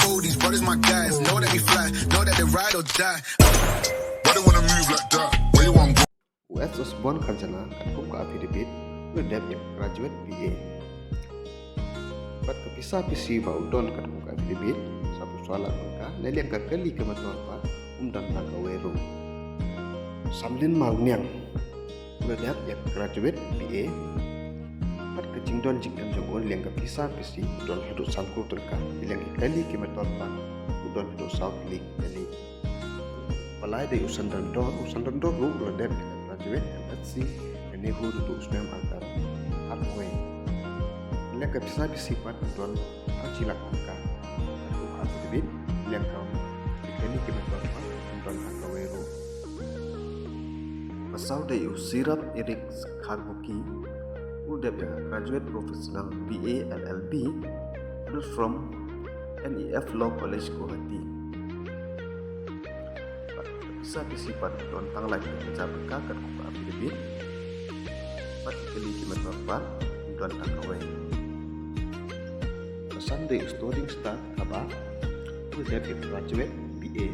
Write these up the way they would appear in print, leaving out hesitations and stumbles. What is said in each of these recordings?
all these brothers my guys. Know that we fly, know that they ride or die. Why they wanna move like that? Where you want go? West Osborne Kanjana katkum ka affidavit ngedep yang graduate BA. Pat kepisah PC ba udon katkum ka affidavit sapu soalan ka neliang ka kali ke matwa pa dan tangka wero. Samlin malnyang ngedep yang graduate BA. Pat ke jingdon jingdon jongon liang ka pisah PC udon hidup sangkur terka liang kali ke matwa pa udon hidup South Lake Valley. Palai dari usan dan do ru ngedep graduate MSc dan nehu duduk Usnam Agar Artway. Liang ke pisah pat udon acilak angka katkum ka affidavit liang ka kali ke matwa pa udon tangka wero. Pasal dari usirap Eric Karbuki udep yang graduate professional BA LLB from NEF Law College Guwahati. Bisa disifat don tanglai kerja berkah katkum ka affidavit particularly kimat berapa don tangkawai. Pesan dari student start apa udep yang graduate BA.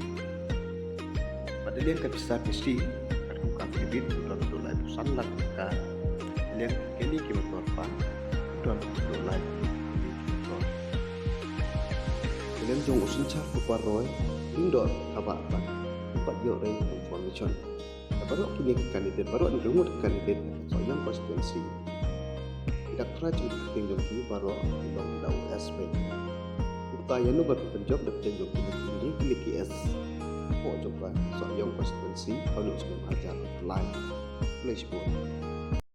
Pada liang bisa PC katkum ka affidavit don dolai pusan lat ka liang kini kimat berapa don dolai liang jong usun car kuparoi indor apa empat yore information. Baru kini kandidat baru ngut kandidat sohiong constituency. Tidak teraju tinggal kini baru dong dau SP. Upaya nu berpenjob dapat penjob ini pilih S. Mau coba sohiong constituency kalau sebelum ajar live flashboard.